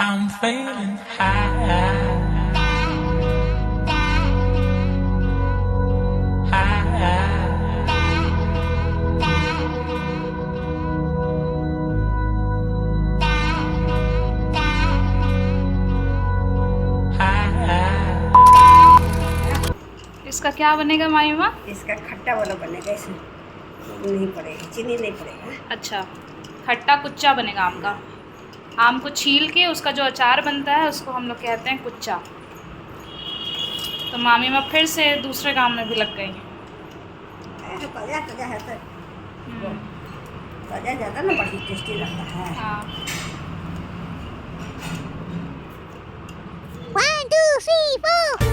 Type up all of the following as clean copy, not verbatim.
I'm feeling high. इसका क्या बनेगा मामी माँ? इसका खट्टा वाला बनेगा, इसमें नहीं पड़ेगा, चीनी नहीं पड़ेगा। अच्छा, खट्टा कुच्चा बनेगा आम का। आम को छील के उसका जो अचार बनता है उसको हम लोग कहते हैं कुच्चा। तो मामी माँ फिर से दूसरे काम में भी लग गई। ताजा ताजा है तो ताजा ज़्यादा ना बड़ी टेस्टी लगता है। हाँ। 1, 2, 3, 4.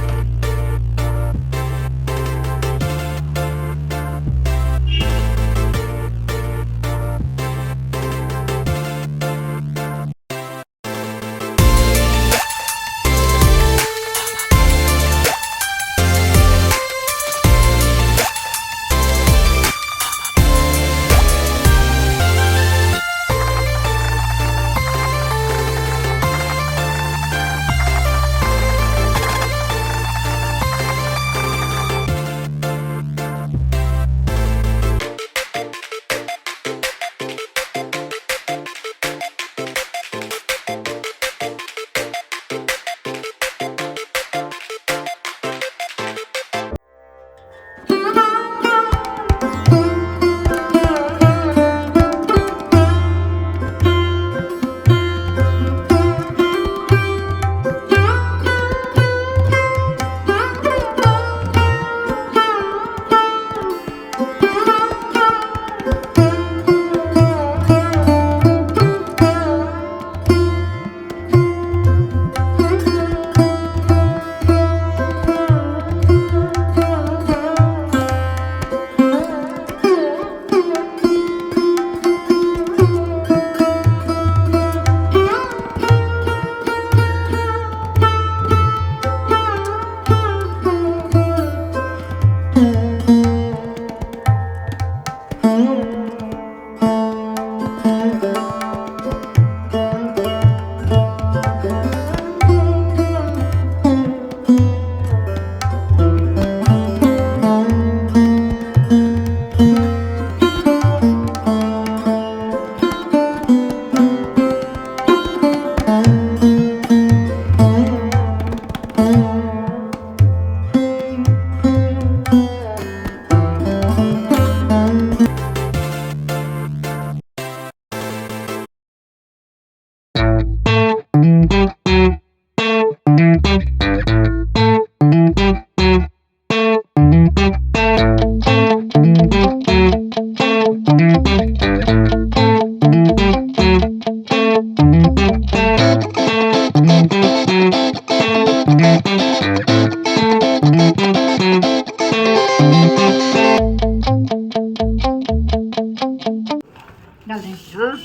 डाल दें। हाँ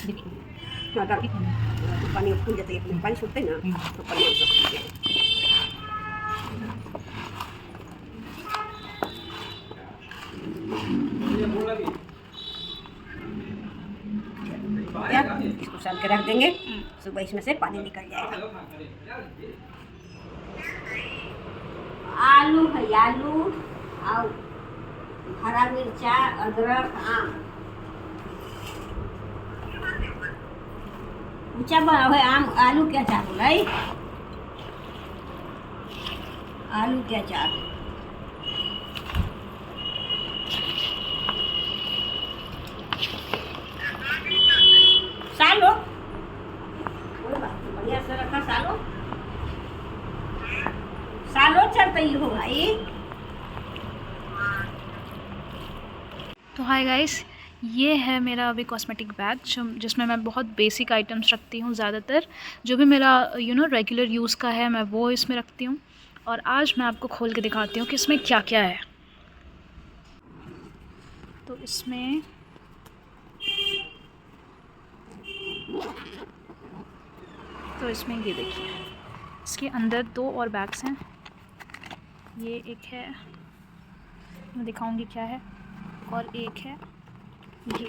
देखिए, हाँ डाल तो पानी फूल जाते हैं, पानी छूटते हैं ना तो पानी हम सब खींचते हैं। इसको साल के रख देंगे, सुबह इसमें से पानी निकल जाएगा। आलू है, आलू और हरा मिर्चा, अदरक, आम ऊंचा बना है। आम आलू के अचार बोला, आलू के अचार। सालो बढ़िया से रखा, सालो सालो चलता ही हो भाई। तो हाय गाइस, ये है मेरा अभी कॉस्मेटिक बैग जिसमें मैं बहुत बेसिक आइटम्स रखती हूँ। ज़्यादातर जो भी मेरा रेगुलर यूज़ का है मैं वो इसमें रखती हूँ। और आज मैं आपको खोल के दिखाती हूँ कि इसमें क्या क्या है। तो इसमें ये देखिए, इसके अंदर 2 और बैग्स हैं। ये एक है, मैं दिखाऊंगी क्या है, और एक है ये,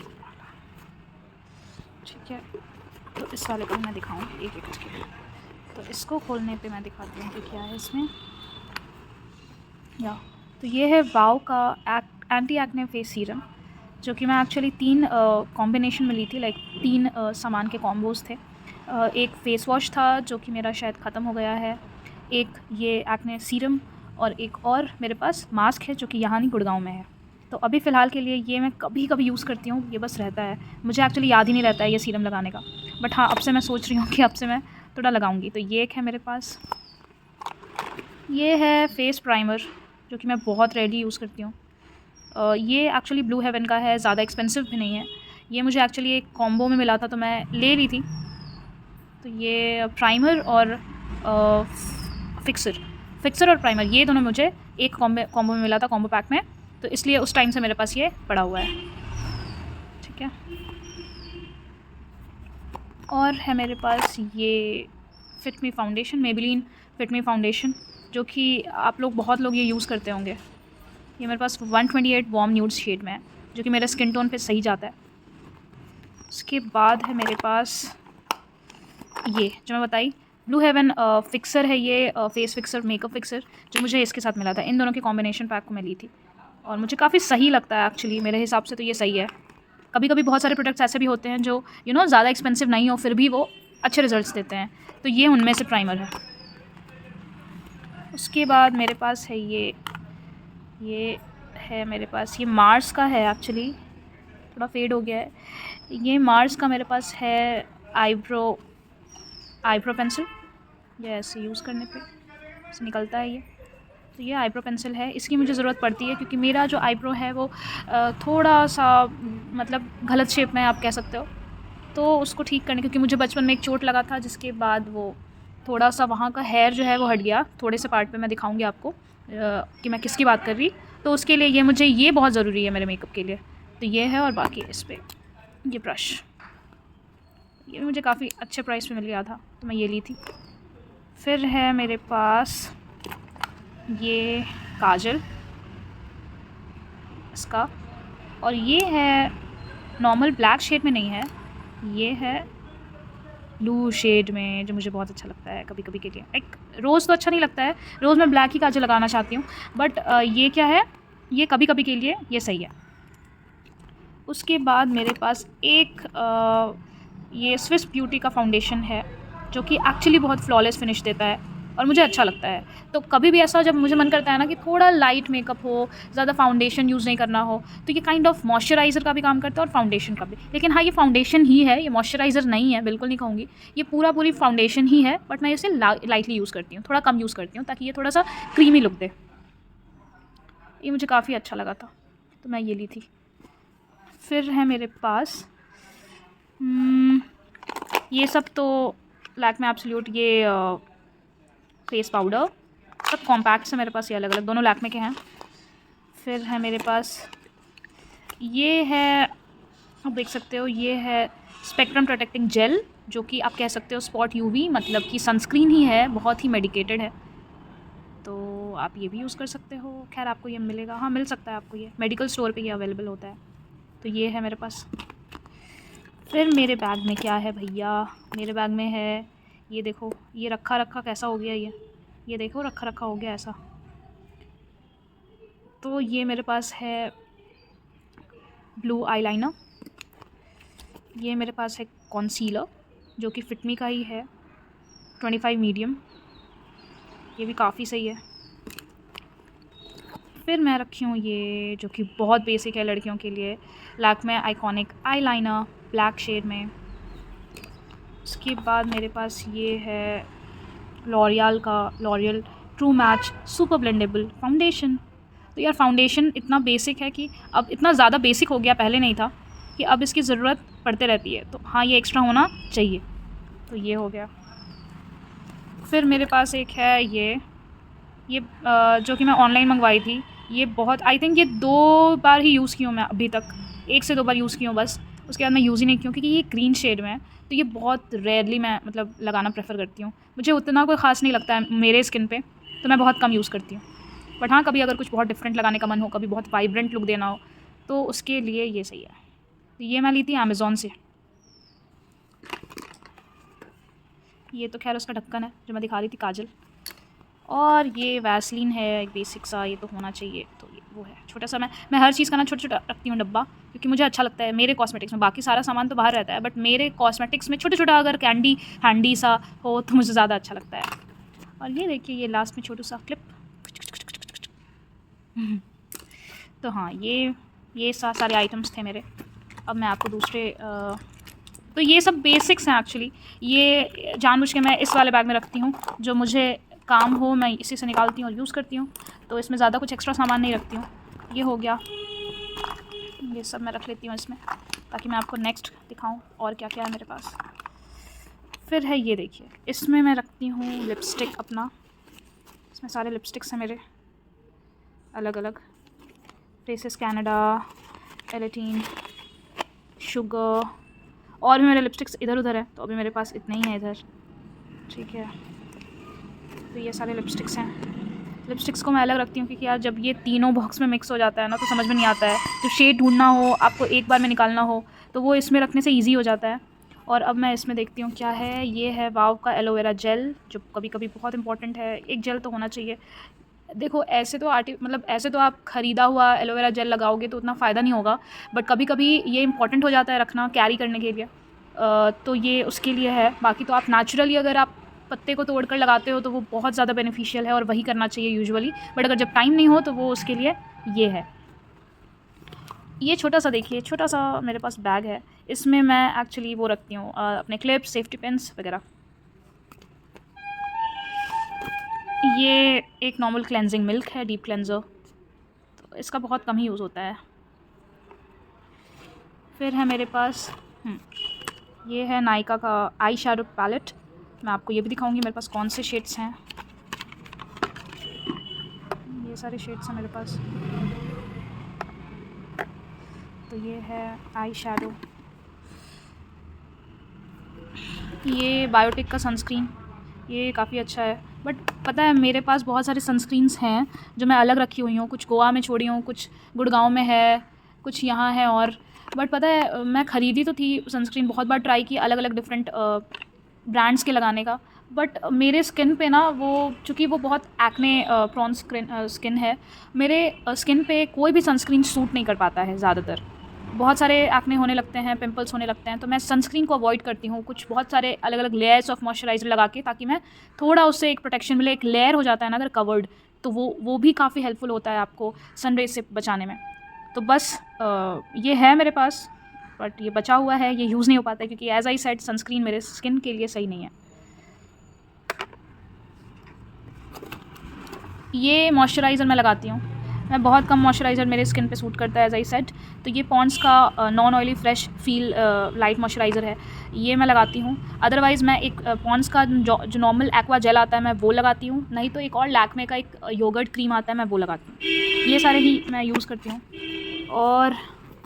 ठीक है। तो इस वाले को मैं दिखाऊँ एक एक करके। तो इसको खोलने पे मैं दिखाती हूँ कि क्या है इसमें। या तो ये है वाव का एंटी एक्ने फेस सीरम, जो कि मैं एक्चुअली 3 कॉम्बिनेशन में ली थी, लाइक 3 सामान के कॉम्बोज थे। एक फ़ेस वॉश था जो कि मेरा शायद ख़त्म हो गया है, एक ये एक्ने सीरम, और एक और मेरे पास मास्क है जो कि यहाँ नहीं गुड़गांव में है। तो अभी फ़िलहाल के लिए ये मैं कभी कभी यूज़ करती हूँ, ये बस रहता है, मुझे एक्चुअली याद ही नहीं रहता है ये सीरम लगाने का। बट हाँ, अब से मैं सोच रही हूँ कि अब से मैं थोड़ा लगाऊंगी। तो ये एक है मेरे पास, ये है फेस प्राइमर जो कि मैं बहुत रेयरली यूज़ करती हूँ। ये एक्चुअली ब्लू हेवन का है, ज़्यादा एक्सपेंसिव भी नहीं है। ये मुझे एक्चुअली एक कॉम्बो में मिला था तो मैं ले ली थी। तो ये प्राइमर और फिक्सर और प्राइमर, ये दोनों मुझे एक कॉम्बो में मिला था, कॉम्बो पैक में, तो इसलिए उस टाइम से मेरे पास ये पड़ा हुआ है। ठीक है। और है मेरे पास ये फिट मी फाउंडेशन, मेबेलिन फिट मी फाउंडेशन, जो कि आप लोग बहुत लोग ये यूज़ करते होंगे। ये मेरे पास 128 वार्म न्यूड शेड में है, जो कि मेरे स्किन टोन पे सही जाता है। उसके बाद है मेरे पास ये जो मैं बताई, ब्लू हेवन फिक्सर है, ये फेस फिक्सर, मेकअप फिक्सर, जो मुझे इसके साथ मिला था। इन दोनों के कॉम्बिनेशन पैक को मैं ली थी और मुझे काफ़ी सही लगता है एक्चुअली, मेरे हिसाब से तो ये सही है। कभी कभी बहुत सारे प्रोडक्ट्स ऐसे भी होते हैं जो ज़्यादा एक्सपेंसिव नहीं हो, फिर भी वो अच्छे रिजल्ट्स देते हैं, तो ये उनमें से प्राइमर है। उसके बाद मेरे पास है ये है मेरे पास, ये मार्स का है, एक्चुअली थोड़ा फेड हो गया है। ये मार्स का मेरे पास है आईब्रो पेंसिल, ये ऐसे यूज़ करने पे ऐसे निकलता है ये। तो ये आईब्रो पेंसिल है, इसकी मुझे ज़रूरत पड़ती है क्योंकि मेरा जो आईब्रो है वो थोड़ा सा मतलब गलत शेप में आप कह सकते हो, तो उसको ठीक करने, क्योंकि मुझे बचपन में एक चोट लगा था जिसके बाद वो थोड़ा सा वहाँ का हेयर जो है वो हट गया थोड़े से पार्ट पे। मैं दिखाऊंगी आपको कि मैं किसकी बात कर रही। तो उसके लिए ये बहुत ज़रूरी है मेरे मेकअप के लिए। तो ये है, और बाकी इस पर ये ब्रश, ये मुझे काफ़ी अच्छे प्राइस पे मिल गया था तो मैं ये ली थी। फिर है मेरे पास ये काजल इसका, और ये है नॉर्मल ब्लैक शेड में नहीं है, ये है ब्लू शेड में, जो मुझे बहुत अच्छा लगता है कभी कभी के लिए। एक रोज़ तो अच्छा नहीं लगता है, रोज़ मैं ब्लैक ही काजल लगाना चाहती हूँ, बट ये क्या है, ये कभी कभी के लिए ये सही है। उसके बाद मेरे पास एक ये स्विस ब्यूटी का फाउंडेशन है, जो कि एक्चुअली बहुत फ्लॉलेस फिनिश देता है और मुझे अच्छा लगता है। तो कभी भी ऐसा जब मुझे मन करता है ना कि थोड़ा लाइट मेकअप हो, ज़्यादा फाउंडेशन यूज़ नहीं करना हो, तो ये काइंड ऑफ मॉइस्चराइज़र का भी काम करता है और फाउंडेशन का भी। लेकिन हाँ, ये फाउंडेशन ही है, ये मॉइस्चराइज़र नहीं है, बिल्कुल नहीं कहूँगी, ये पूरी फाउंडेशन ही है, बट मैं इसे लाइटली यूज़ करती हूँ, थोड़ा कम यूज़ करती हूँ ताकि ये थोड़ा सा क्रीमी लुक दे। ये मुझे काफ़ी अच्छा लगा था तो मैं ये ली थी। फिर है मेरे पास ये सब तो लैक्मे एब्सोल्यूट, ये फेस पाउडर, सब कॉम्पैक्ट्स है मेरे पास, ये अलग अलग दोनों लैक्मे के हैं। फिर है मेरे पास ये है, आप देख सकते हो, ये है स्पेक्ट्रम प्रोटेक्टिंग जेल, जो कि आप कह सकते हो स्पॉट यूवी, मतलब कि सनस्क्रीन ही है, बहुत ही मेडिकेटेड है, तो आप ये भी यूज़ कर सकते हो। खैर आपको ये मिलेगा, हाँ मिल सकता है आपको, ये मेडिकल स्टोर पे ये अवेलेबल होता है। तो ये है मेरे पास। फिर मेरे बैग में क्या है भैया, मेरे बैग में है, ये देखो, ये रखा कैसा हो गया, ये देखो रखा हो गया ऐसा। तो ये मेरे पास है ब्लू आईलाइनर, ये मेरे पास है कॉन्सीलर, जो कि फिटमी का ही है, 25 मीडियम, ये भी काफ़ी सही है। फिर मैं रखी हूँ ये, जो कि बहुत बेसिक है लड़कियों के लिए, Lakme iconic eyeliner black shade में। उसके बाद मेरे पास ये है L'Oreal true match super blendable foundation. तो यार फाउंडेशन इतना बेसिक है कि अब इतना ज़्यादा बेसिक हो गया, पहले नहीं था, कि अब इसकी ज़रूरत पड़ते रहती है, तो हाँ ये एक्स्ट्रा होना चाहिए। तो ये हो गया। फिर मेरे पास एक है ये जो कि मैं ऑनलाइन मंगवाई थी, ये बहुत, आई थिंक ये 2 बार ही यूज़ की हूँ मैं अभी तक, 1 से 2 बार यूज़ की हूँ बस, उसके बाद मैं यूज़ ही नहीं की हूँ, क्योंकि ये ग्रीन शेड में है, तो ये बहुत रेयरली मैं मतलब लगाना प्रेफर करती हूँ, मुझे उतना कोई ख़ास नहीं लगता है मेरे स्किन पे, तो मैं बहुत कम यूज़ करती हूँ। बट हाँ, कभी अगर कुछ बहुत डिफरेंट लगाने का मन हो, कभी बहुत वाइब्रेंट लुक देना हो, तो उसके लिए ये सही है। तो ये मैं ली थी अमेज़ॉन से। ये तो खैर उसका ढक्कन है जो मैं दिखा रही थी, काजल। और ये वैसलीन है एक बेसिक सा, ये तो होना चाहिए। तो ये वो है छोटा सा। मैं हर चीज़ का ना छोटा छोटा रखती हूँ डब्बा, क्योंकि मुझे अच्छा लगता है मेरे कॉस्मेटिक्स में। बाकी सारा सामान तो बाहर रहता है, बट मेरे कॉस्मेटिक्स में छोटा छोटा अगर कैंडी हैंडी सा हो तो मुझे ज़्यादा अच्छा लगता है। और ये देखिए, ये लास्ट में छोटू सा क्लिप। तो हाँ, ये सारे आइटम्स थे मेरे। अब मैं आपको दूसरे तो ये सब बेसिक्स हैं एक्चुअली। ये जानबूझ के मैं इस वाले बैग में रखती हूँ, जो मुझे काम हो मैं इसी से निकालती हूँ और यूज़ करती हूँ। तो इसमें ज़्यादा कुछ एक्स्ट्रा सामान नहीं रखती हूँ। ये हो गया, ये सब मैं रख लेती हूँ इसमें, ताकि मैं आपको नेक्स्ट दिखाऊँ और क्या क्या है मेरे पास। फिर है ये देखिए, इसमें मैं रखती हूँ लिपस्टिक अपना। इसमें सारे लिपस्टिक्स हैं मेरे अलग अलग। फ्रेसेस कैनेडा, एलेटीन, शुगर, और भी मेरे लिपस्टिक्स इधर उधर है, तो अभी मेरे पास इतने ही हैं इधर, ठीक है। तो ये सारे लिपस्टिक्स हैं। लिपस्टिक्स को मैं अलग रखती हूँ, क्योंकि यार जब ये तीनों बॉक्स में मिक्स हो जाता है ना, तो समझ में नहीं आता है। तो शेड ढूंढना हो आपको, एक बार में निकालना हो, तो वो इसमें रखने से ईजी हो जाता है। और अब मैं इसमें देखती हूँ क्या है। ये है वाव का एलोवेरा जेल, जो कभी कभी बहुत इंपॉर्टेंट है। एक जेल तो होना चाहिए। देखो ऐसे तो ऐसे तो आप ख़रीदा हुआ एलोवेरा जेल लगाओगे तो उतना फ़ायदा नहीं होगा, बट कभी कभी ये इंपॉर्टेंट हो जाता है रखना, कैरी करने के लिए। तो ये उसके लिए है। बाकी तो आप नेचुरली अगर आप पत्ते को तोड़ कर लगाते हो तो वो बहुत ज़्यादा बेनिफिशियल है, और वही करना चाहिए यूजुअली। बट अगर जब टाइम नहीं हो तो वो उसके लिए ये है। ये छोटा सा देखिए, छोटा सा मेरे पास बैग है। इसमें मैं एक्चुअली वो रखती हूँ अपने क्लिप्स, सेफ्टी पिन्स वगैरह। ये एक नॉर्मल क्लेंजिंग मिल्क है, डीप क्लेंजर, तो इसका बहुत कम ही यूज़ होता है। फिर है मेरे पास ये है नायका का आई शैडो पैलेट। मैं आपको ये भी दिखाऊंगी मेरे पास कौन से शेड्स हैं। ये सारे शेड्स हैं मेरे पास। तो ये है आई शैडो। ये बायोटिक का सनस्क्रीन, ये काफ़ी अच्छा है। बट पता है मेरे पास बहुत सारे सनस्क्रीन्स हैं जो मैं अलग रखी हुई हूँ। कुछ गोवा में छोड़ी हूँ, कुछ गुड़गांव में है, कुछ यहाँ है। और बट पता है मैं ख़रीदी तो थी सनस्क्रीन, बहुत बार ट्राई की अलग अलग डिफरेंट ब्रांड्स के लगाने का। बट मेरे स्किन पे ना चूँकि वो बहुत एक्ने प्रॉन स्किन है, मेरे स्किन पे कोई भी सनस्क्रीन सूट नहीं कर पाता है ज़्यादातर। बहुत सारे एक्ने होने लगते हैं, पिंपल्स होने लगते हैं। तो मैं सनस्क्रीन को अवॉइड करती हूँ, कुछ बहुत सारे अलग अलग लेयर्स ऑफ मॉइस्चराइज़र लगा के, ताकि मैं थोड़ा उससे एक प्रोटेक्शन मिले। एक लेयर हो जाता है ना अगर कवर्ड, तो वो भी काफ़ी हेल्पफुल होता है आपको सनरेज से बचाने में। तो बस ये है मेरे पास, बट ये बचा हुआ है, ये यूज़ नहीं हो पाता है, क्योंकि एज आई सेड सनस्क्रीन मेरे स्किन के लिए सही नहीं है। ये मॉइस्चराइज़र मैं लगाती हूँ। मैं बहुत कम मॉइस्चराइज़र मेरे स्किन पे सूट करता है एज आई सेड। तो ये पॉन्ड्स का non oily fresh feel light moisturiser है, ये मैं लगाती हूँ। अदरवाइज़ मैं एक पॉन्ड्स का जो नॉर्मल एक्वा जेल आता है मैं वो लगाती हूँ, नहीं तो एक और लैक्मे का एक योगर्ट क्रीम आता है मैं वो लगाती हूँ। ये सारे ही मैं यूज़ करती हूँ। और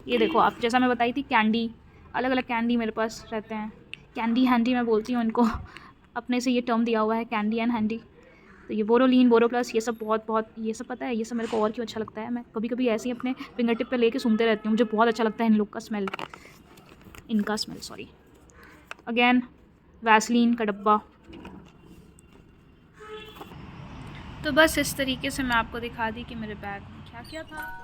ये देखो, आप जैसा मैं बताई थी कैंडी, अलग अलग कैंडी मेरे पास रहते हैं। कैंडी हैंडी मैं बोलती हूँ इनको, अपने से ये टर्म दिया हुआ है, कैंडी एंड हैंडी। तो ये बोरोलीन, बोरोप्लस, ये सब बहुत ये सब पता है, ये सब मेरे को और क्यों अच्छा लगता है। मैं कभी कभी ऐसे ही अपने फिंगर टिप पे लेके सूंघते रहती हूँ, मुझे बहुत अच्छा लगता है इन लोग का स्मेल, इनका स्मेल सॉरी। अगेन वैसलीन का डब्बा। तो बस इस तरीके से मैं आपको दिखा दी कि मेरे बैग में क्या क्या था।